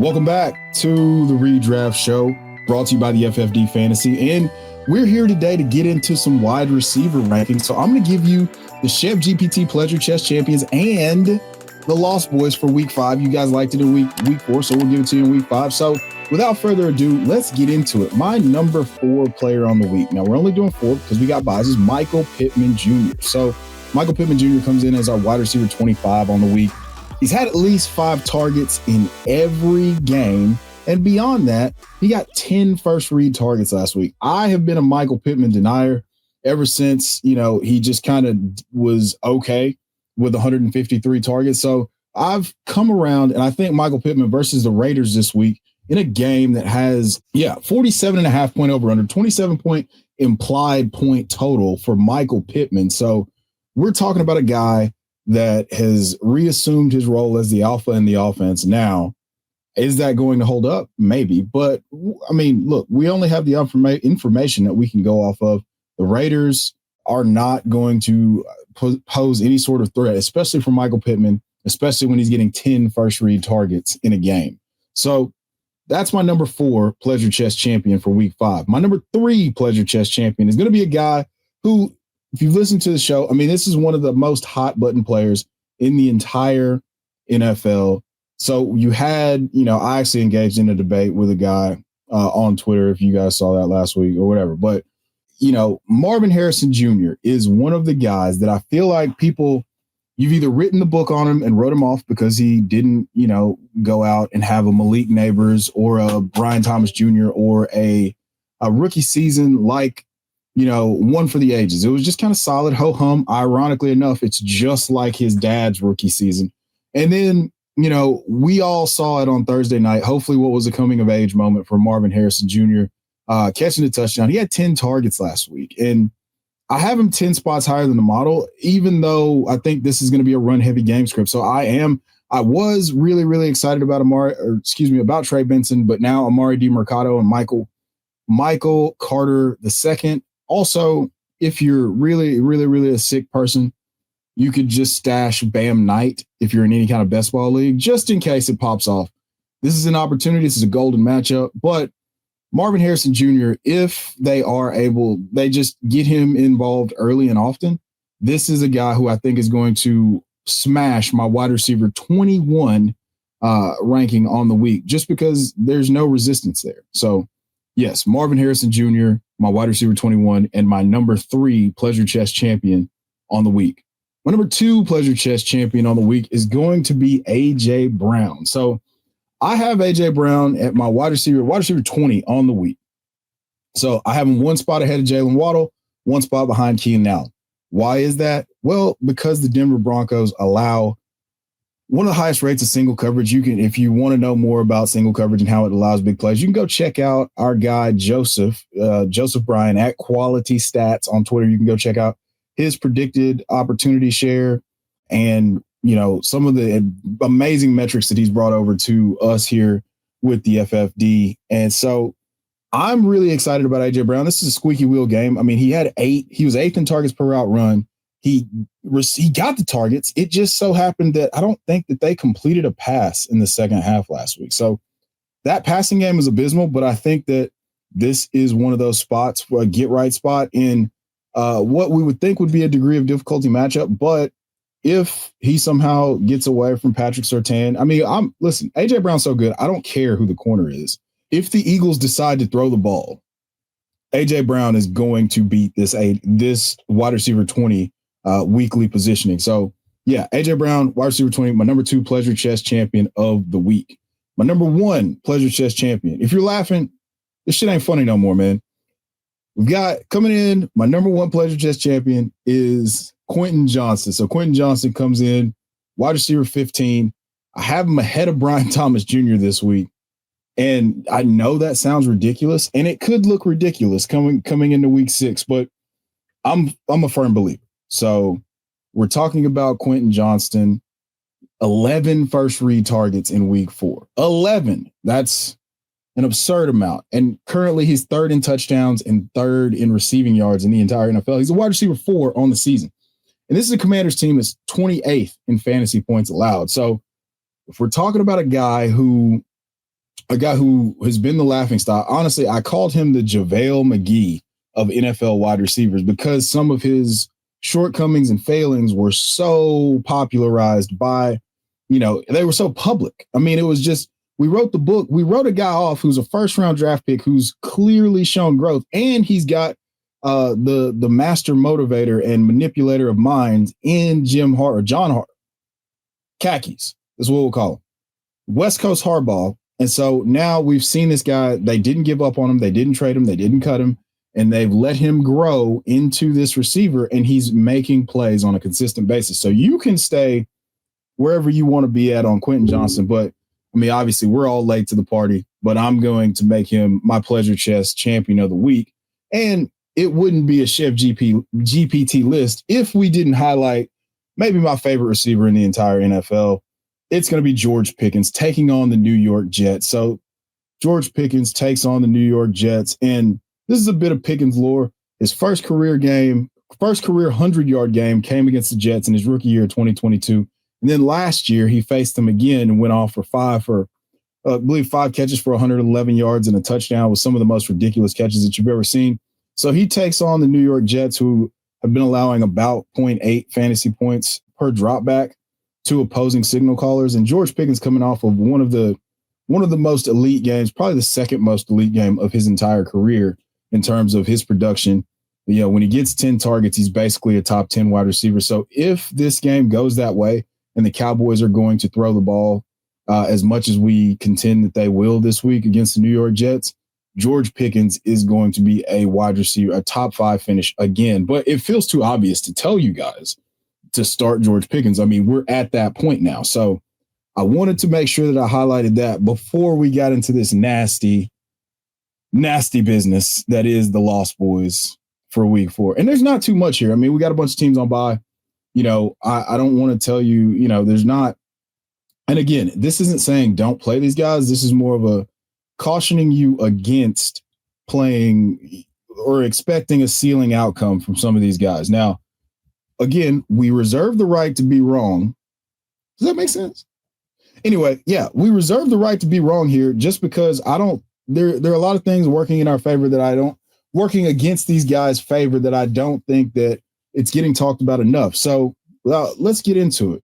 Welcome back to the Redraft Show, brought to you by the FFD Fantasy. And we're here today to get into some wide receiver rankings. So I'm going to give you the Chef GPT Pleasure Chest Champions and the Lost Boys for week 5. You guys liked it in week 4, so we'll give it to you in week 5. So without further ado, let's get into it. My number 4 player on the week. Now, we're only doing 4 because we got buys, is Michael Pittman Jr. So Michael Pittman Jr. comes in as our wide receiver 25 on the week. He's had at least 5 targets in every game. And beyond that, he got 10 first read targets last week. I have been a Michael Pittman denier ever since, he just kind of was okay with 153 targets. So I've come around, and I think Michael Pittman versus the Raiders this week in a game that has, 47.5 point over under, 27 point implied point total for Michael Pittman. So we're talking about a guy that has reassumed his role as the alpha in the offense. Now, is that going to hold up? Maybe. But, I mean, look, we only have the information that we can go off of. The Raiders are not going to pose any sort of threat, especially for Michael Pittman, especially when he's getting 10 first read targets in a game. So that's my number 4 Pleasure Chest champion for week 5. My number 3 Pleasure Chest champion is going to be a guy who, if you've listened to the show, I mean, this is one of the most hot button players in the entire NFL. So you had, I actually engaged in a debate with a guy on Twitter, if you guys saw that last week or whatever. But, Marvin Harrison Jr. is one of the guys that I feel like people, you've either written the book on him and wrote him off because he didn't, go out and have a Malik Neighbors or a Brian Thomas Jr. or a rookie season like, one for the ages. It was just kind of solid, ho-hum. Ironically enough, it's just like his dad's rookie season. And then, we all saw it on Thursday night, hopefully what was a coming-of-age moment for Marvin Harrison Jr., catching a touchdown. He had 10 targets last week, and I have him 10 spots higher than the model, even though I think this is going to be a run-heavy game script. So I was really, really excited about about Trey Benson, but now Amari DiMercado and Michael Carter II. Also, if you're really, really, really a sick person, you could just stash Bam Knight if you're in any kind of best ball league, just in case it pops off. This is an opportunity. This is a golden matchup. But Marvin Harrison Jr., if they are able, they just get him involved early and often. This is a guy who I think is going to smash my wide receiver 21 ranking on the week, just because there's no resistance there. So, yes, Marvin Harrison Jr., my wide receiver 21, and my number 3 Pleasure Chest champion on the week. My number 2 Pleasure Chest champion on the week is going to be A.J. Brown. So I have A.J. Brown at my wide receiver 20 on the week. So I have him 1 spot ahead of Jalen Waddle, 1 spot behind Keenan Allen. Why is that? Well, because the Denver Broncos allow one of the highest rates of single coverage. You can, if you want to know more about single coverage and how it allows big plays, you can go check out our guy, Joseph Bryan at Quality Stats on Twitter. You can go check out his predicted opportunity share and, some of the amazing metrics that he's brought over to us here with the FFD. And so I'm really excited about A.J. Brown. This is a squeaky wheel game. I mean, he was 8th in targets per route run. He got the targets. It just so happened that I don't think that they completed a pass in the second half last week. So that passing game is abysmal, but I think that this is one of those spots for a get right spot in what we would think would be a degree of difficulty matchup. But if he somehow gets away from Patrick Surtain, I mean, listen, A.J. Brown's so good, I don't care who the corner is. If the Eagles decide to throw the ball, A.J. Brown is going to beat this wide receiver 20 weekly positioning. So, yeah, A.J. Brown, wide receiver 20, my number 2 Pleasure Chest champion of the week. My number 1 Pleasure Chest champion. If you're laughing, this shit ain't funny no more, man. We've got coming in, my number 1 Pleasure Chest champion is Quentin Johnston. So Quentin Johnston comes in, wide receiver 15. I have him ahead of Brian Thomas Jr. this week. And I know that sounds ridiculous, and it could look ridiculous coming into week 6, but I'm a firm believer. So we're talking about Quentin Johnston, 11 first read targets in week 4. 11. That's an absurd amount. And currently he's 3rd in touchdowns and 3rd in receiving yards in the entire NFL. He's a wide receiver 4 on the season. And this is a Commanders team that's 28th in fantasy points allowed. So if we're talking about a guy who has been the laughingstock, honestly, I called him the JaVale McGee of NFL wide receivers because some of his shortcomings and failings were so popularized by, they were so public. I mean, it was just, we wrote the book. We wrote a guy off who's a first-round draft pick who's clearly shown growth, and he's got the master motivator and manipulator of minds in John Hart. Khakis is what we'll call him. West Coast hardball. And so now we've seen this guy. They didn't give up on him. They didn't trade him. They didn't cut him. And they've let him grow into this receiver, and he's making plays on a consistent basis. So you can stay wherever you want to be at on Quentin Johnston. But, I mean, obviously, we're all late to the party, but I'm going to make him my pleasure chest champion of the week. And it wouldn't be a Chef GPT list if we didn't highlight maybe my favorite receiver in the entire NFL. It's going to be George Pickens taking on the New York Jets. So George Pickens takes on the New York Jets, and this is a bit of Pickens lore. His first career 100-yard game came against the Jets in his rookie year, 2022. And then last year, he faced them again and went off for five catches for 111 yards and a touchdown with some of the most ridiculous catches that you've ever seen. So he takes on the New York Jets, who have been allowing about 0.8 fantasy points per dropback to opposing signal callers. And George Pickens coming off of one of the most elite games, probably the second most elite game of his entire career in terms of his production. When he gets 10 targets, he's basically a top 10 wide receiver. So if this game goes that way and the Cowboys are going to throw the ball as much as we contend that they will this week against the New York Jets, George Pickens is going to be a wide receiver, a top 5 finish again. But it feels too obvious to tell you guys to start George Pickens. I mean, we're at that point now. So I wanted to make sure that I highlighted that before we got into this nasty business that is the Lost Boys for week 4. And there's not too much here. I mean, we got a bunch of teams on bye. I don't want to tell you, there's not. And again, this isn't saying don't play these guys. This is more of a cautioning you against playing or expecting a ceiling outcome from some of these guys. Now, again, we reserve the right to be wrong. Does that make sense? Anyway, yeah, we reserve the right to be wrong here just because there are a lot of things working in our favor working against these guys' favor that I don't think that it's getting talked about enough. So let's get into it.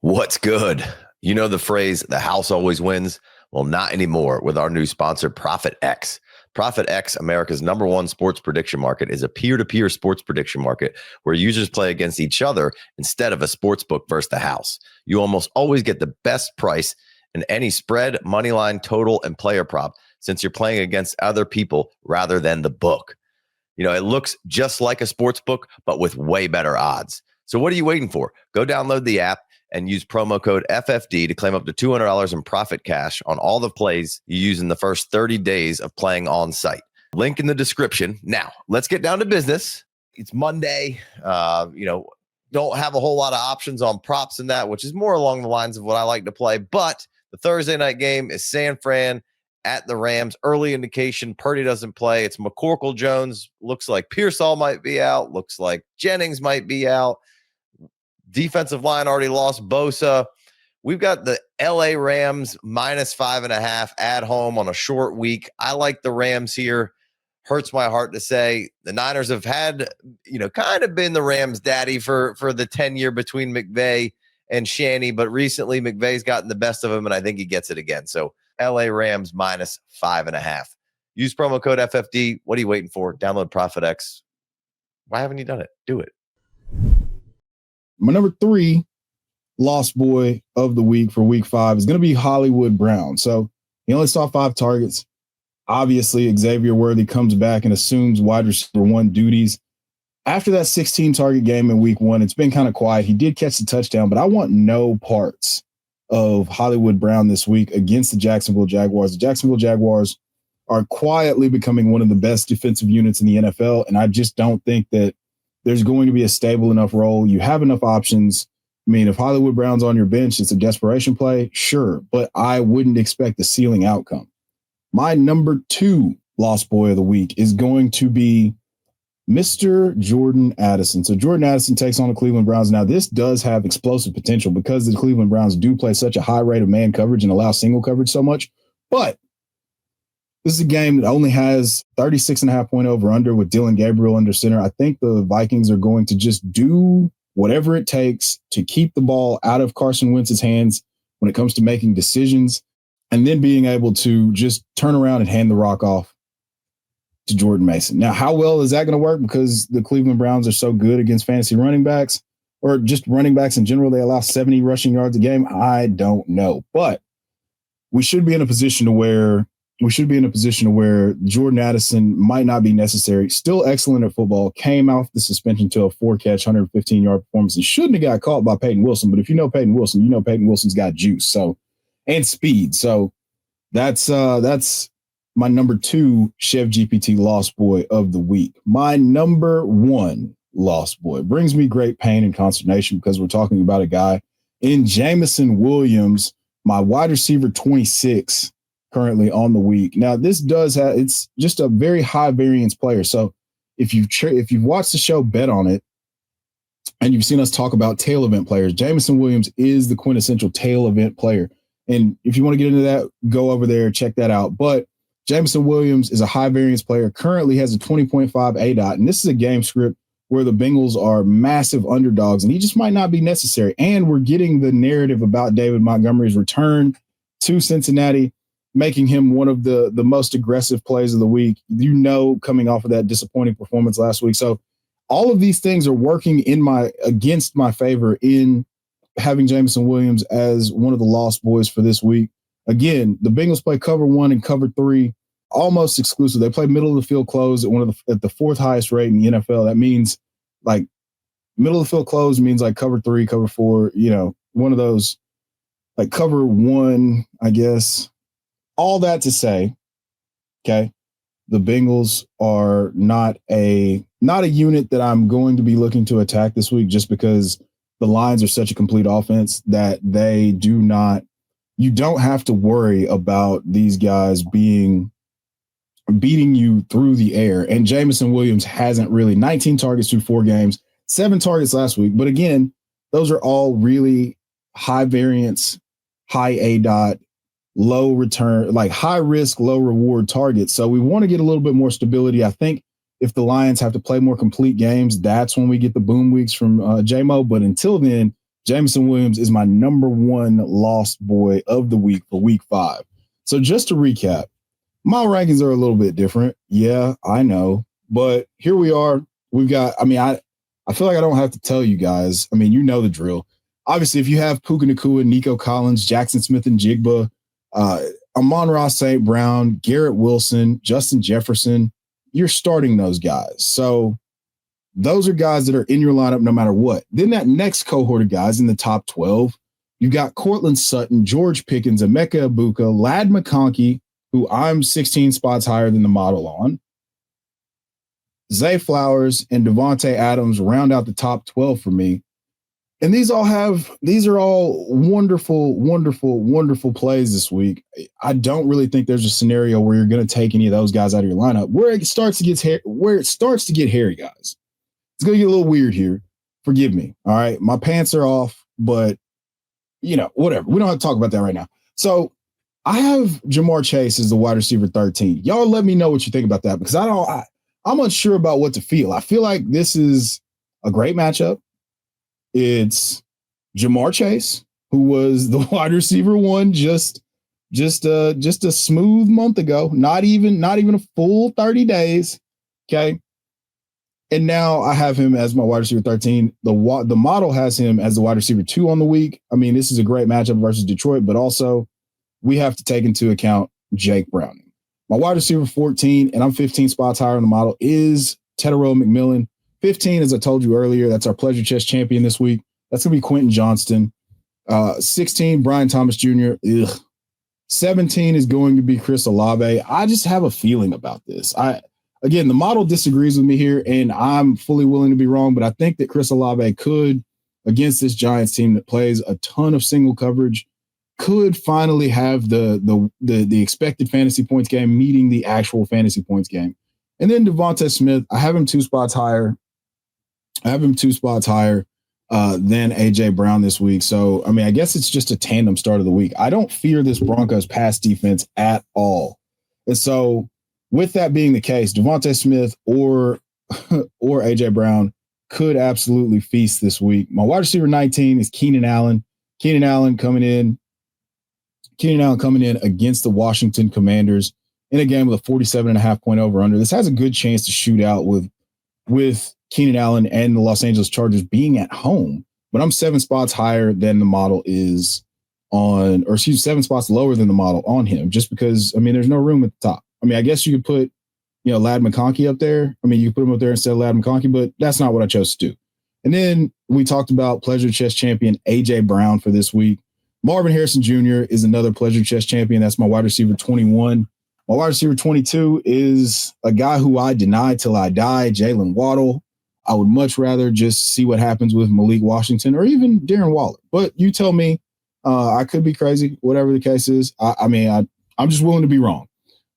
What's good? You know the phrase, the house always wins? Well, not anymore with our new sponsor, Profit X. Profit X, America's #1 sports prediction market, is a peer-to-peer sports prediction market where users play against each other instead of a sports book versus the house. You almost always get the best price in any spread, money line, total, and player prop since you're playing against other people rather than the book. It looks just like a sports book, but with way better odds. So what are you waiting for? Go download the app and use promo code FFD to claim up to $200 in profit cash on all the plays you use in the first 30 days of playing on site. Link in the description. Now, let's get down to business. It's Monday. Don't have a whole lot of options on props in that, which is more along the lines of what I like to play. But the Thursday night game is San Fran at the Rams. Early indication, Purdy doesn't play. It's McCorkle Jones. Looks like Pearsall might be out. Looks like Jennings might be out. Defensive line already lost Bosa. We've got the LA Rams -5.5 at home on a short week. I like the Rams here. Hurts my heart to say the Niners have had, kind of been the Rams daddy for the 10-year between McVay and Shanny, but recently McVay's gotten the best of him, and I think he gets it again. So LA Rams -5.5. Use promo code FFD. What are you waiting for? Download Profit X. Why haven't you done it? Do it. My number 3 lost boy of the week for week 5 is going to be Hollywood Brown. So he only saw 5 targets. Obviously, Xavier Worthy comes back and assumes wide receiver 1 duties. After that 16-target game in week 1, it's been kind of quiet. He did catch the touchdown, but I want no parts of Hollywood Brown this week against the Jacksonville Jaguars. The Jacksonville Jaguars are quietly becoming one of the best defensive units in the NFL, and I just don't think that there's going to be a stable enough role. You have enough options. I mean, if Hollywood Brown's on your bench, it's a desperation play, sure, but I wouldn't expect the ceiling outcome. My number 2 lost boy of the week is going to be Mr. Jordan Addison. So Jordan Addison takes on the Cleveland Browns. Now, this does have explosive potential because the Cleveland Browns do play such a high rate of man coverage and allow single coverage so much. But this is a game that only has 36.5 point over under with Dylan Gabriel under center. I think the Vikings are going to just do whatever it takes to keep the ball out of Carson Wentz's hands when it comes to making decisions, and then being able to just turn around and hand the rock off to Jordan Mason. Now, how well is that going to work? Because the Cleveland Browns are so good against fantasy running backs, or just running backs in general. They allow 70 rushing yards a game. I don't know, but we should be in a position to where Jordan Addison might not be necessary. Still excellent at football. Came off the suspension to a 4-catch, 115-yard performance and shouldn't have got caught by Peyton Wilson. But if you know Peyton Wilson, you know Peyton Wilson's got juice, so, and speed. So that's my number 2 Chef GPT Lost Boy of the week. My number 1 Lost Boy brings me great pain and consternation because we're talking about a guy in Jameson Williams, my wide receiver 26, currently on the week. Now, this does have, it's just a very high variance player. So if you've watched the show Bet on It, and you've seen us talk about tail event players, Jameson Williams is the quintessential tail event player. And if you want to get into that, go over there, check that out. But Jameson Williams is a high variance player, currently has a 20.5 ADOT. And this is a game script where the Bengals are massive underdogs, and he just might not be necessary. And we're getting the narrative about David Montgomery's return to Cincinnati, making him one of the most aggressive plays of the week, coming off of that disappointing performance last week. So all of these things are working against my favor in having Jameson Williams as one of the lost boys for this week. Again, the Bengals play cover 1 and cover 3 almost exclusive. They play middle of the field close at the 4th highest rate in the NFL. That means like middle of the field close means like cover 3, cover 4, one of those, like cover 1, I guess. All that to say, okay, the Bengals are not a unit that I'm going to be looking to attack this week, just because the Lions are such a complete offense that you don't have to worry about these guys beating you through the air. And Jameson Williams hasn't really 19 targets through 4 games, 7 targets last week. But again, those are all really high variance, high ADOT, low return, like high risk, low reward targets. So we want to get a little bit more stability. I think if the Lions have to play more complete games, that's when we get the boom weeks from JMO. But until then, Jameson Williams is my number 1 lost boy of the week for week 5. So just to recap, my rankings are a little bit different. Yeah, I know. But here we are. We've got, I feel like I don't have to tell you guys. You know the drill. Obviously, if you have Puka Nacua, Nico Collins, Jackson Smith and Jigba, Amon-Ra St. Brown, Garrett Wilson, Justin Jefferson, you're starting those guys. So those are guys that are in your lineup no matter what. Then that next cohort of guys in the top 12, you've got Cortland Sutton, George Pickens, Emeka Egbuka, Ladd McConkey, who I'm 16 spots higher than the model on. Zay Flowers and Devontae Adams round out the top 12 for me. And these are all wonderful, wonderful, wonderful plays this week. I don't really think there's a scenario where you're going to take any of those guys out of your lineup. Where it starts to get hairy, guys. It's going to get a little weird here. Forgive me. All right. My pants are off, but whatever. We don't have to talk about that right now. So I have Jamar Chase as the wide receiver 13. Y'all let me know what you think about that, because I'm unsure about what to feel. I feel like this is a great matchup. It's Jamar Chase, who was the wide receiver 1 just a smooth month ago, not even a full 30 days. Okay. And now I have him as my wide receiver 13. The model has him as the wide receiver 2 on the week. This is a great matchup versus Detroit, but also we have to take into account Jake Browning. My wide receiver 14, and I'm 15 spots higher on the model, is Tedero McMillan. 15, as I told you earlier, that's our pleasure chess champion this week. That's going to be Quentin Johnston. 16, Brian Thomas Jr. 17 is going to be Chris Olave. I just have a feeling about this. Again, the model disagrees with me here, and I'm fully willing to be wrong, but I think that Chris Olave could, against this Giants team that plays a ton of single coverage, could finally have the expected fantasy points game meeting the actual fantasy points game. And then Devontae Smith, I have him 2 spots higher. Than A.J. Brown this week. So, I mean, I guess it's just a tandem start of the week. I don't fear this Broncos pass defense at all. And so, with that being the case, Devontae Smith or A.J. Brown could absolutely feast this week. My wide receiver 19 is Keenan Allen. Keenan Allen coming in against the Washington Commanders in a game with a 47.5 point over-under. This has a good chance to shoot out with Keenan Allen and the Los Angeles Chargers being at home, but I'm 7 spots higher than the model is on, or excuse me, 7 spots lower than the model on him, just because, I mean, there's no room at the top. I mean, I guess you could put, Ladd McConkey up there. I mean, you could put him up there instead of Ladd McConkey, but that's not what I chose to do. And then we talked about pleasure chess champion A.J. Brown for this week. Marvin Harrison Jr. is another pleasure chess champion. That's my wide receiver 21. My wide receiver 22 is a guy who I deny till I die, Jalen Waddle. I would much rather just see what happens with Malik Washington or even Darren Waller. But you tell me, I could be crazy, whatever the case is. I'm just willing to be wrong.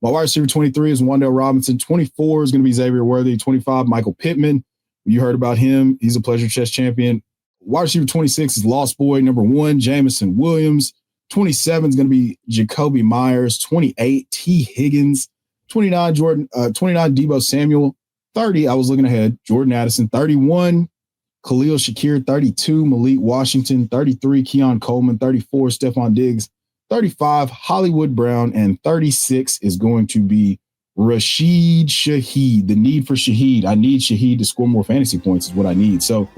My wide receiver 23 is Wan'Dale Robinson. 24 is going to be Xavier Worthy. 25, Michael Pittman. You heard about him. He's a pleasure chess champion. Wide receiver 26 is Lost Boy number 1, Jameson Williams. 27 is going to be Jacoby Myers. 28, T. Higgins. 29, Deebo Samuel. 30, I was looking ahead, Jordan Addison. 31, Khalil Shakir. 32, Malik Washington. 33, Keon Coleman. 34, Stephon Diggs. 35, Hollywood Brown. And 36 is going to be Rashid Shaheed. The need for Shaheed. I need Shaheed to score more fantasy points is what I need. So,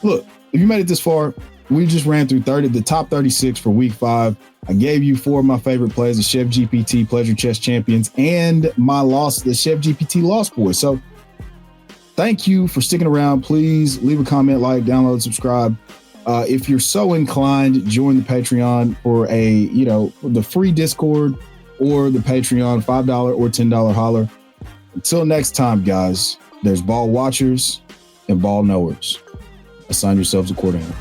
look, if you made it this far, we just ran through the top 36 for week 5. I gave you 4 of my favorite plays, the Chef GPT Pleasure Chess Champions, and the Chef GPT Lost Boys. So, thank you for sticking around. Please leave a comment, download, subscribe. If you're so inclined, join the Patreon for the free Discord or the Patreon $5 or $10 holler. Until next time, guys, there's ball watchers and ball knowers. Assign yourselves accordingly.